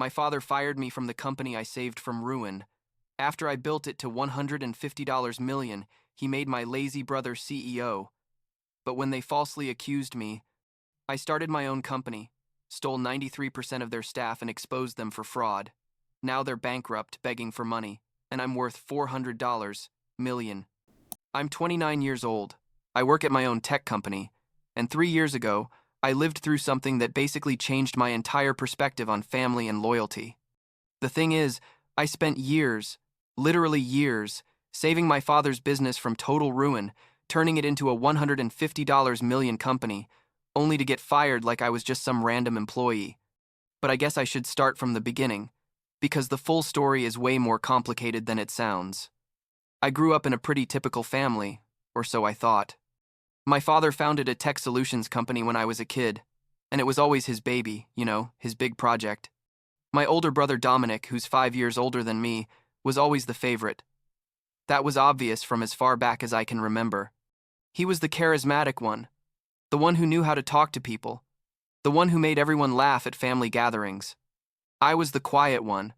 My father fired me from the company I saved from ruin. After I built it to $150 million, he made my lazy brother CEO. But when they falsely accused me, I started my own company, stole 93% of their staff and exposed them for fraud. Now they're bankrupt, begging for money, and I'm worth $400 million. I'm 29 years old. I work at my own tech company, and 3 years ago, I lived through something that basically changed my entire perspective on family and loyalty. The thing is, I spent years, literally years, saving my father's business from total ruin, turning it into a $150 million company, only to get fired like I was just some random employee. But I guess I should start from the beginning, because the full story is way more complicated than it sounds. I grew up in a pretty typical family, or so I thought. My father founded a tech solutions company when I was a kid, and it was always his baby, his big project. My older brother Dominic, who's 5 years older than me, was always the favorite. That was obvious from as far back as I can remember. He was the charismatic one, the one who knew how to talk to people, the one who made everyone laugh at family gatherings. I was the quiet one,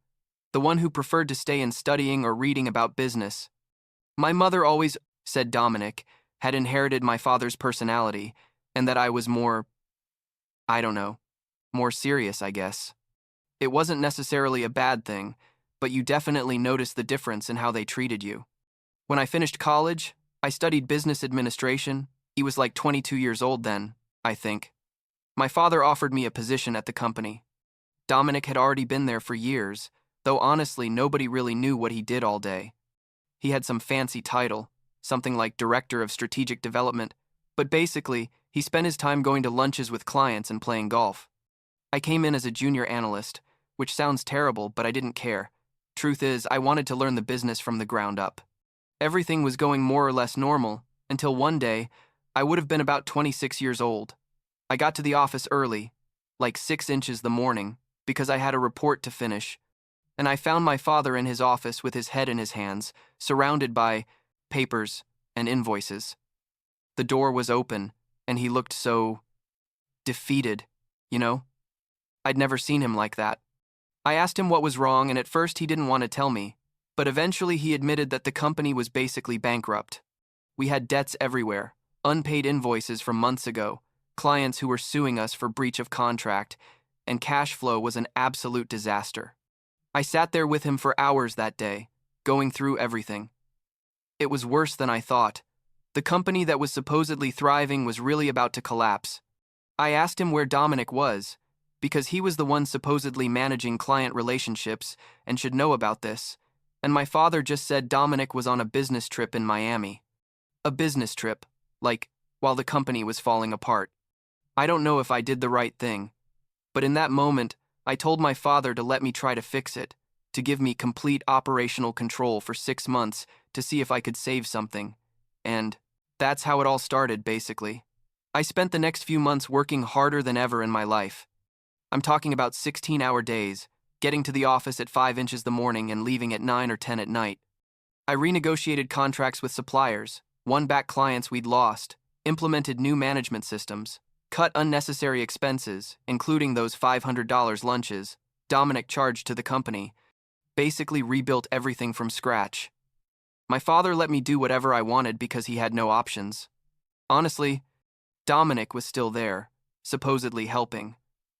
the one who preferred to stay in studying or reading about business. My mother always said Dominic had inherited my father's personality, and that I was more serious, I guess. It wasn't necessarily a bad thing, but you definitely noticed the difference in how they treated you. When I finished college, I studied business administration. He was like 22 years old then, I think. My father offered me a position at the company. Dominic had already been there for years, though honestly nobody really knew what he did all day. He had some fancy title, something like Director of Strategic Development, but basically, he spent his time going to lunches with clients and playing golf. I came in as a junior analyst, which sounds terrible, but I didn't care. Truth is, I wanted to learn the business from the ground up. Everything was going more or less normal, until one day, I would have been about 26 years old. I got to the office early, like 6 inches the morning, because I had a report to finish, and I found my father in his office with his head in his hands, surrounded by papers and invoices. The door was open, and he looked so defeated, I'd never seen him like that. I asked him what was wrong, and at first he didn't want to tell me, but eventually he admitted that the company was basically bankrupt. We had debts everywhere, unpaid invoices from months ago, clients who were suing us for breach of contract, and cash flow was an absolute disaster. I sat there with him for hours that day, going through everything. It was worse than I thought. The company that was supposedly thriving was really about to collapse. I asked him where Dominic was, because he was the one supposedly managing client relationships and should know about this, and my father just said Dominic was on a business trip in Miami. A business trip, while the company was falling apart. I don't know if I did the right thing, but in that moment, I told my father to let me try to fix it, to give me complete operational control for 6 months to see if I could save something. And that's how it all started, basically. I spent the next few months working harder than ever in my life. I'm talking about 16-hour days, getting to the office at 5 inches the morning and leaving at 9 or 10 at night. I renegotiated contracts with suppliers, won back clients we'd lost, implemented new management systems, cut unnecessary expenses, including those $500 lunches Dominic charged to the company, basically rebuilt everything from scratch. My father let me do whatever I wanted because he had no options. Honestly, Dominic was still there, supposedly helping,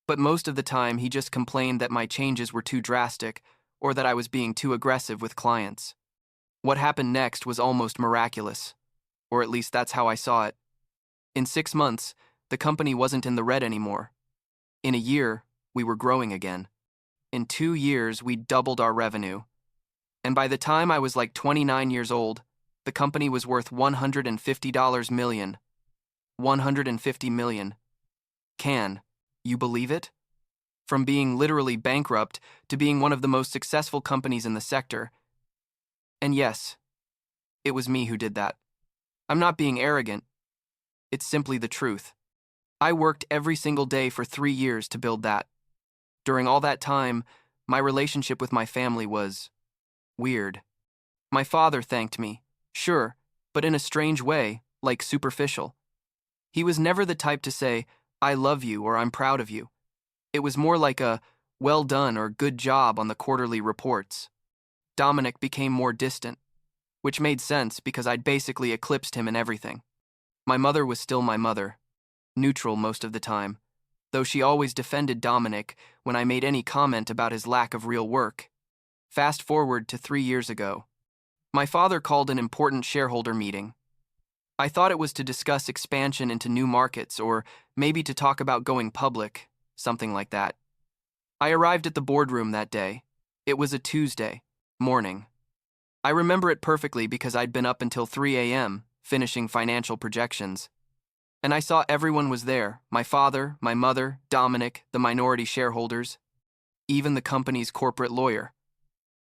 but most of the time he just complained that my changes were too drastic or that I was being too aggressive with clients. What happened next was almost miraculous, or at least that's how I saw it. In 6 months, the company wasn't in the red anymore. In a year, we were growing again. In 2 years, we doubled our revenue. And by the time I was like 29 years old, the company was worth $150 million. $150 million. Can you believe it? From being literally bankrupt to being one of the most successful companies in the sector. And yes, it was me who did that. I'm not being arrogant. It's simply the truth. I worked every single day for 3 years to build that. During all that time, my relationship with my family was weird. My father thanked me, sure, but in a strange way, like superficial. He was never the type to say, "I love you" or "I'm proud of you." It was more like a, well done or good job on the quarterly reports. Dominic became more distant, which made sense because I'd basically eclipsed him in everything. My mother was still my mother, neutral most of the time, though she always defended Dominic when I made any comment about his lack of real work. Fast forward to 3 years ago. My father called an important shareholder meeting. I thought it was to discuss expansion into new markets or maybe to talk about going public, something like that. I arrived at the boardroom that day. It was a Tuesday morning. I remember it perfectly because I'd been up until 3 a.m., finishing financial projections. And I saw everyone was there, my father, my mother, Dominic, the minority shareholders, even the company's corporate lawyer.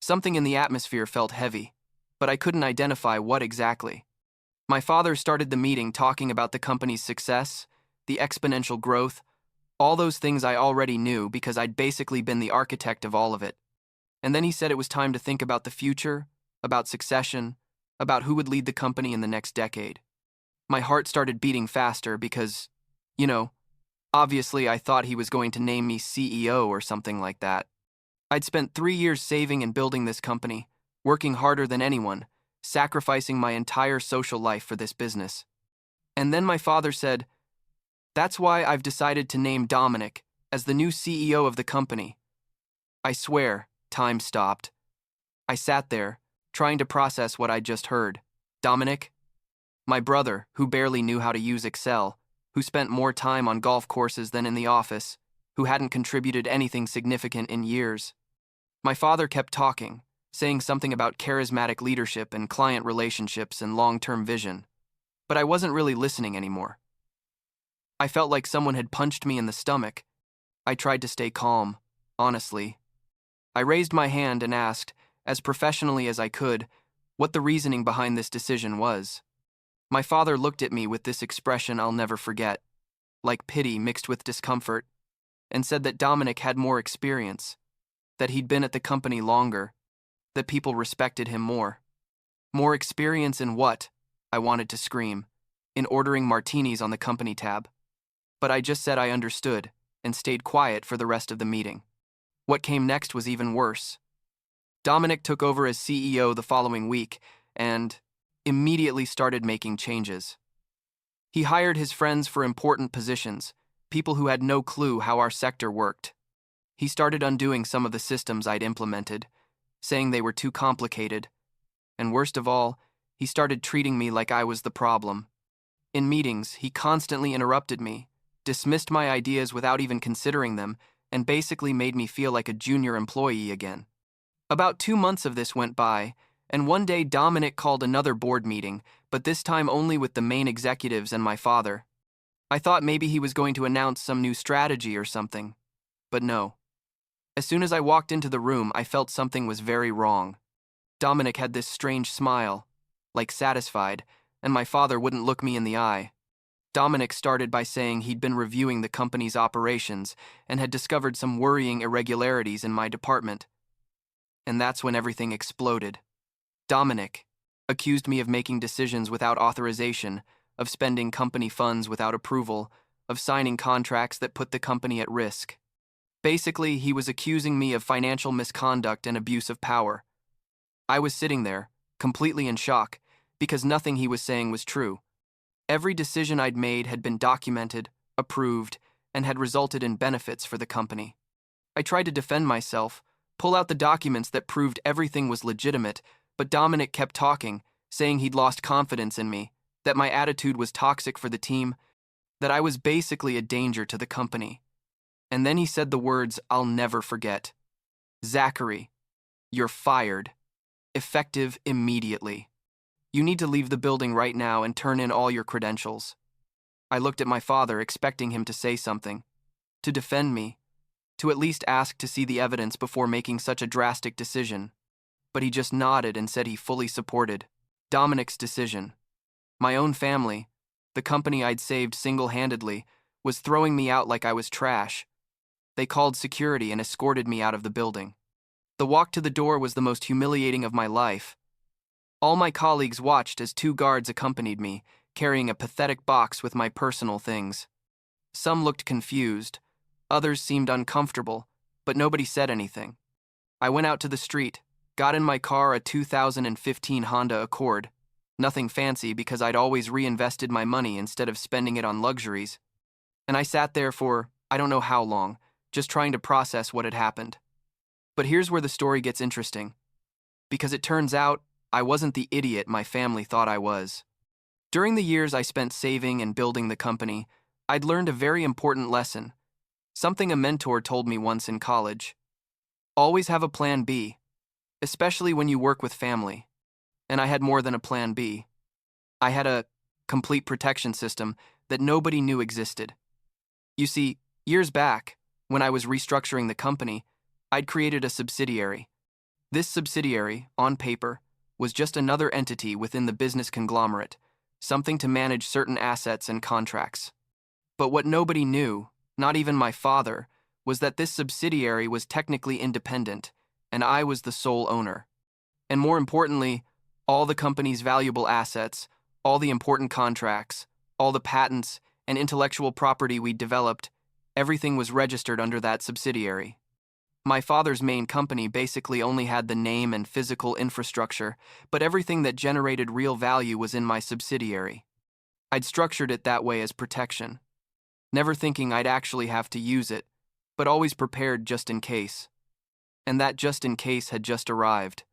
Something in the atmosphere felt heavy, but I couldn't identify what exactly. My father started the meeting talking about the company's success, the exponential growth, all those things I already knew because I'd basically been the architect of all of it. And then he said it was time to think about the future, about succession, about who would lead the company in the next decade. My heart started beating faster because, obviously I thought he was going to name me CEO or something like that. I'd spent 3 years saving and building this company, working harder than anyone, sacrificing my entire social life for this business. And then my father said, "That's why I've decided to name Dominic as the new CEO of the company." I swear, time stopped. I sat there, trying to process what I'd just heard. Dominic? My brother, who barely knew how to use Excel, who spent more time on golf courses than in the office, who hadn't contributed anything significant in years. My father kept talking, saying something about charismatic leadership and client relationships and long-term vision. But I wasn't really listening anymore. I felt like someone had punched me in the stomach. I tried to stay calm, honestly. I raised my hand and asked, as professionally as I could, what the reasoning behind this decision was. My father looked at me with this expression I'll never forget, like pity mixed with discomfort, and said that Dominic had more experience, that he'd been at the company longer, that people respected him more. More experience in what? I wanted to scream, in ordering martinis on the company tab. But I just said I understood, and stayed quiet for the rest of the meeting. What came next was even worse. Dominic took over as CEO the following week, and immediately started making changes. He hired his friends for important positions, people who had no clue how our sector worked. He started undoing some of the systems I'd implemented, saying they were too complicated. And worst of all, he started treating me like I was the problem. In meetings, he constantly interrupted me, dismissed my ideas without even considering them, and basically made me feel like a junior employee again. About 2 months of this went by, and one day Dominic called another board meeting, but this time only with the main executives and my father. I thought maybe he was going to announce some new strategy or something, but no. As soon as I walked into the room, I felt something was very wrong. Dominic had this strange smile, like satisfied, and my father wouldn't look me in the eye. Dominic started by saying he'd been reviewing the company's operations and had discovered some worrying irregularities in my department. And that's when everything exploded. Dominic accused me of making decisions without authorization, of spending company funds without approval, of signing contracts that put the company at risk. Basically, he was accusing me of financial misconduct and abuse of power. I was sitting there, completely in shock, because nothing he was saying was true. Every decision I'd made had been documented, approved, and had resulted in benefits for the company. I tried to defend myself, pull out the documents that proved everything was legitimate, but Dominic kept talking, saying he'd lost confidence in me, that my attitude was toxic for the team, that I was basically a danger to the company. And then he said the words I'll never forget. "Zachary, you're fired. Effective immediately. You need to leave the building right now and turn in all your credentials." I looked at my father, expecting him to say something, to defend me, to at least ask to see the evidence before making such a drastic decision. But he just nodded and said he fully supported Dominic's decision. My own family, the company I'd saved single-handedly, was throwing me out like I was trash. They called security and escorted me out of the building. The walk to the door was the most humiliating of my life. All my colleagues watched as 2 guards accompanied me, carrying a pathetic box with my personal things. Some looked confused, others seemed uncomfortable, but nobody said anything. I went out to the street, got in my car, a 2015 Honda Accord. Nothing fancy because I'd always reinvested my money instead of spending it on luxuries. And I sat there for, I don't know how long, just trying to process what had happened. But here's where the story gets interesting. Because it turns out, I wasn't the idiot my family thought I was. During the years I spent saving and building the company, I'd learned a very important lesson. Something a mentor told me once in college. Always have a plan B, especially when you work with family. And I had more than a plan B. I had a complete protection system that nobody knew existed. You see, years back, when I was restructuring the company, I'd created a subsidiary. This subsidiary, on paper, was just another entity within the business conglomerate, something to manage certain assets and contracts. But what nobody knew, not even my father, was that this subsidiary was technically independent, and I was the sole owner. And more importantly, all the company's valuable assets, all the important contracts, all the patents and intellectual property we'd developed, everything was registered under that subsidiary. My father's main company basically only had the name and physical infrastructure, but everything that generated real value was in my subsidiary. I'd structured it that way as protection, never thinking I'd actually have to use it, but always prepared just in case. And that just in case had just arrived.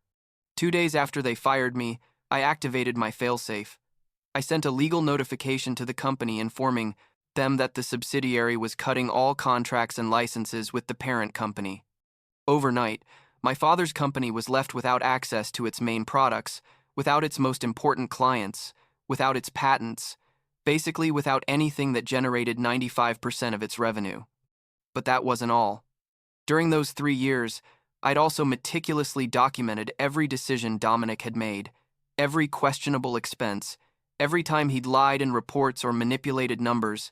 2 days after they fired me, I activated my failsafe. I sent a legal notification to the company informing them that the subsidiary was cutting all contracts and licenses with the parent company. Overnight, my father's company was left without access to its main products, without its most important clients, without its patents, basically without anything that generated 95% of its revenue. But that wasn't all. During those 3 years, I'd also meticulously documented every decision Dominic had made, every questionable expense, every time he'd lied in reports or manipulated numbers,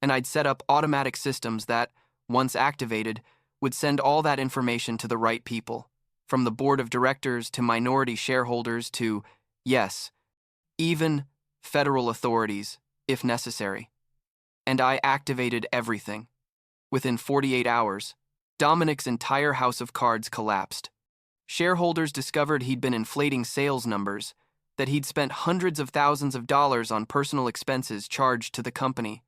and I'd set up automatic systems that, once activated, would send all that information to the right people, from the board of directors to minority shareholders to, yes, even federal authorities, if necessary. And I activated everything. Within 48 hours, Dominic's entire house of cards collapsed. Shareholders discovered he'd been inflating sales numbers, that he'd spent hundreds of thousands of dollars on personal expenses charged to the company,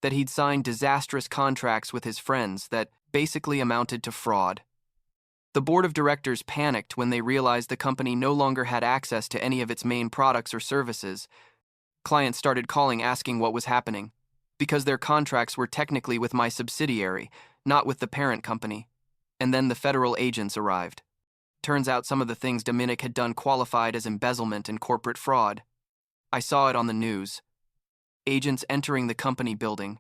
that he'd signed disastrous contracts with his friends that basically amounted to fraud. The board of directors panicked when they realized the company no longer had access to any of its main products or services. Clients started calling asking what was happening, because their contracts were technically with my subsidiary, not with the parent company. And then the federal agents arrived. Turns out some of the things Dominic had done qualified as embezzlement and corporate fraud. I saw it on the news. Agents entering the company building,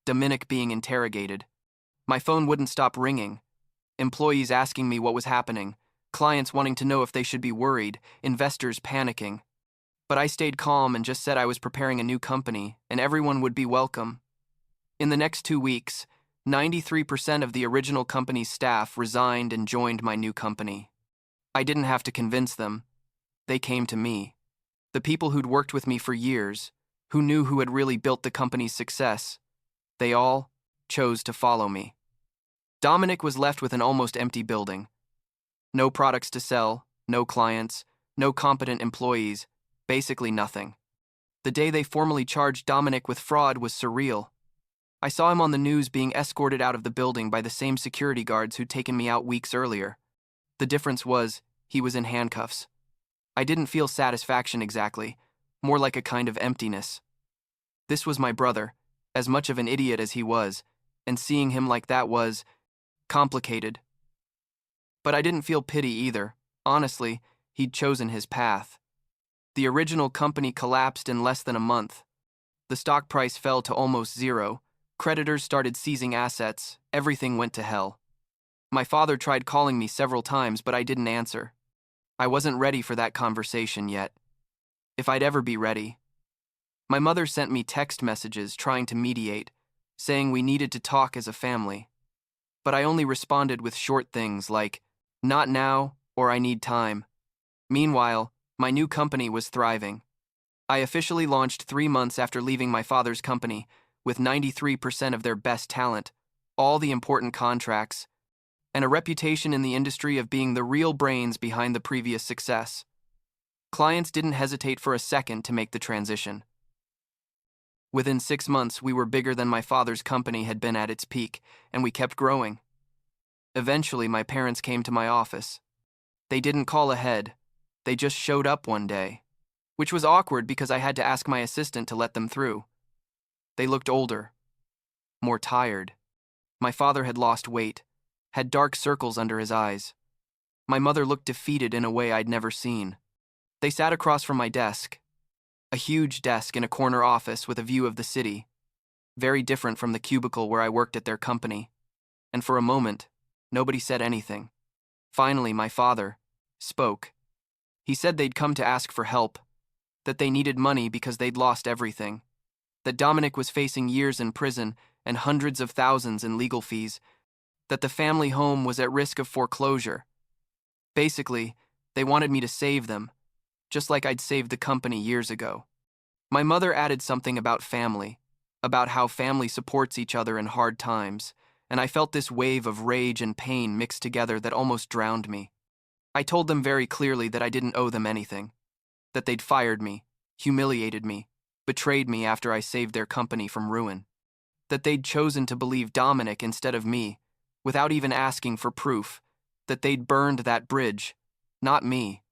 Dominic being interrogated. My phone wouldn't stop ringing. Employees asking me what was happening, clients wanting to know if they should be worried, investors panicking. But I stayed calm and just said I was preparing a new company and everyone would be welcome. In the next 2 weeks, 93% of the original company's staff resigned and joined my new company. I didn't have to convince them. They came to me. The people who'd worked with me for years, who knew who had really built the company's success, they all chose to follow me. Dominic was left with an almost empty building. No products to sell, no clients, no competent employees, basically nothing. The day they formally charged Dominic with fraud was surreal. I saw him on the news being escorted out of the building by the same security guards who'd taken me out weeks earlier. The difference was, he was in handcuffs. I didn't feel satisfaction exactly, more like a kind of emptiness. This was my brother, as much of an idiot as he was, and seeing him like that was complicated. But I didn't feel pity either. Honestly, he'd chosen his path. The original company collapsed in less than a month. The stock price fell to almost zero. Creditors started seizing assets. Everything went to hell. My father tried calling me several times, but I didn't answer. I wasn't ready for that conversation yet. If I'd ever be ready. My mother sent me text messages trying to mediate, saying we needed to talk as a family. But I only responded with short things like, "Not now," or "I need time." Meanwhile, my new company was thriving. I officially launched 3 months after leaving my father's company, with 93% of their best talent, all the important contracts, and a reputation in the industry of being the real brains behind the previous success. Clients didn't hesitate for a second to make the transition. Within 6 months, we were bigger than my father's company had been at its peak, and we kept growing. Eventually, my parents came to my office. They didn't call ahead. They just showed up one day, which was awkward because I had to ask my assistant to let them through. They looked older, more tired. My father had lost weight, had dark circles under his eyes. My mother looked defeated in a way I'd never seen. They sat across from my desk, a huge desk in a corner office with a view of the city, very different from the cubicle where I worked at their company. And for a moment, nobody said anything. Finally, my father spoke. He said they'd come to ask for help, that they needed money because they'd lost everything, that Dominic was facing years in prison and hundreds of thousands in legal fees, that the family home was at risk of foreclosure. Basically, they wanted me to save them, just like I'd saved the company years ago. My mother added something about family, about how family supports each other in hard times, and I felt this wave of rage and pain mixed together that almost drowned me. I told them very clearly that I didn't owe them anything, that they'd fired me, humiliated me, betrayed me after I saved their company from ruin, that they'd chosen to believe Dominic instead of me, without even asking for proof, that they'd burned that bridge, not me.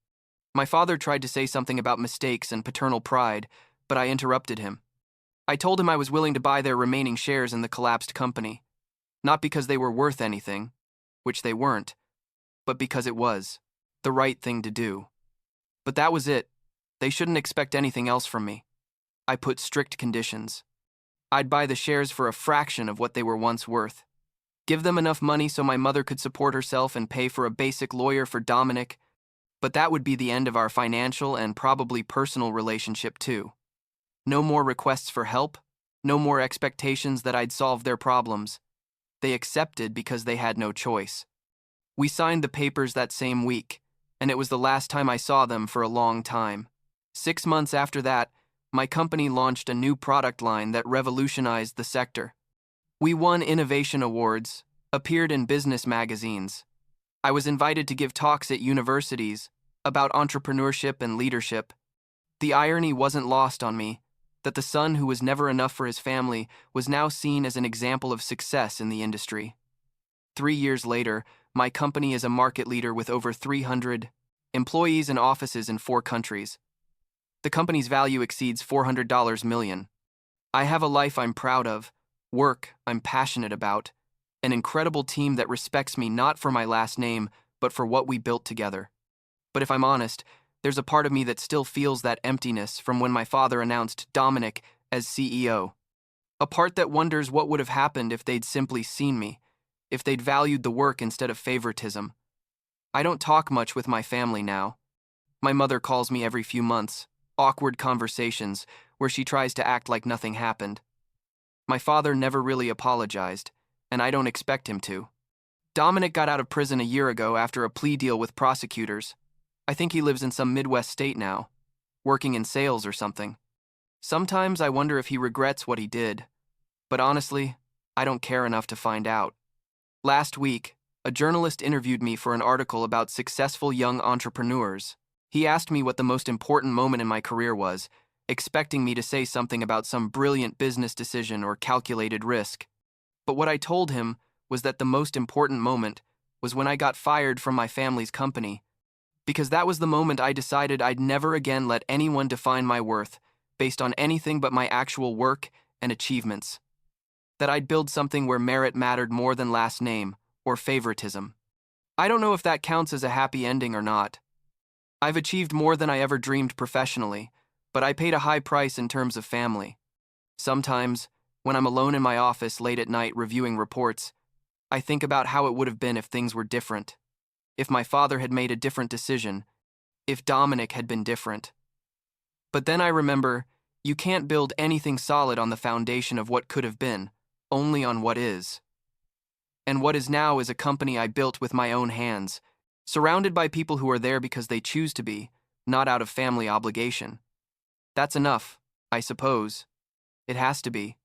My father tried to say something about mistakes and paternal pride, but I interrupted him. I told him I was willing to buy their remaining shares in the collapsed company, not because they were worth anything, which they weren't, but because it was the right thing to do. But that was it. They shouldn't expect anything else from me. I put strict conditions. I'd buy the shares for a fraction of what they were once worth. Give them enough money so my mother could support herself and pay for a basic lawyer for Dominic, but that would be the end of our financial and probably personal relationship too. No more requests for help, no more expectations that I'd solve their problems. They accepted because they had no choice. We signed the papers that same week, and it was the last time I saw them for a long time. 6 months after that, my company launched a new product line that revolutionized the sector. We won innovation awards, appeared in business magazines. I was invited to give talks at universities about entrepreneurship and leadership. The irony wasn't lost on me that the son who was never enough for his family was now seen as an example of success in the industry. 3 years later, my company is a market leader with over 300 employees and offices in 4 countries. The company's value exceeds $400 million. I have a life I'm proud of, work I'm passionate about, an incredible team that respects me not for my last name, but for what we built together. But if I'm honest, there's a part of me that still feels that emptiness from when my father announced Dominic as CEO. A part that wonders what would have happened if they'd simply seen me, if they'd valued the work instead of favoritism. I don't talk much with my family now. My mother calls me every few months, awkward conversations where she tries to act like nothing happened. My father never really apologized, and I don't expect him to. Dominic got out of prison a year ago after a plea deal with prosecutors. I think he lives in some Midwest state now, working in sales or something. Sometimes I wonder if he regrets what he did, but honestly, I don't care enough to find out. Last week, a journalist interviewed me for an article about successful young entrepreneurs. He asked me what the most important moment in my career was, expecting me to say something about some brilliant business decision or calculated risk. But what I told him was that the most important moment was when I got fired from my family's company, because that was the moment I decided I'd never again let anyone define my worth based on anything but my actual work and achievements. That I'd build something where merit mattered more than last name or favoritism. I don't know if that counts as a happy ending or not. I've achieved more than I ever dreamed professionally, but I paid a high price in terms of family. Sometimes, when I'm alone in my office late at night reviewing reports, I think about how it would have been if things were different. If my father had made a different decision, if Dominic had been different. But then I remember, you can't build anything solid on the foundation of what could have been, only on what is. And what is now is a company I built with my own hands, surrounded by people who are there because they choose to be, not out of family obligation. That's enough, I suppose. It has to be.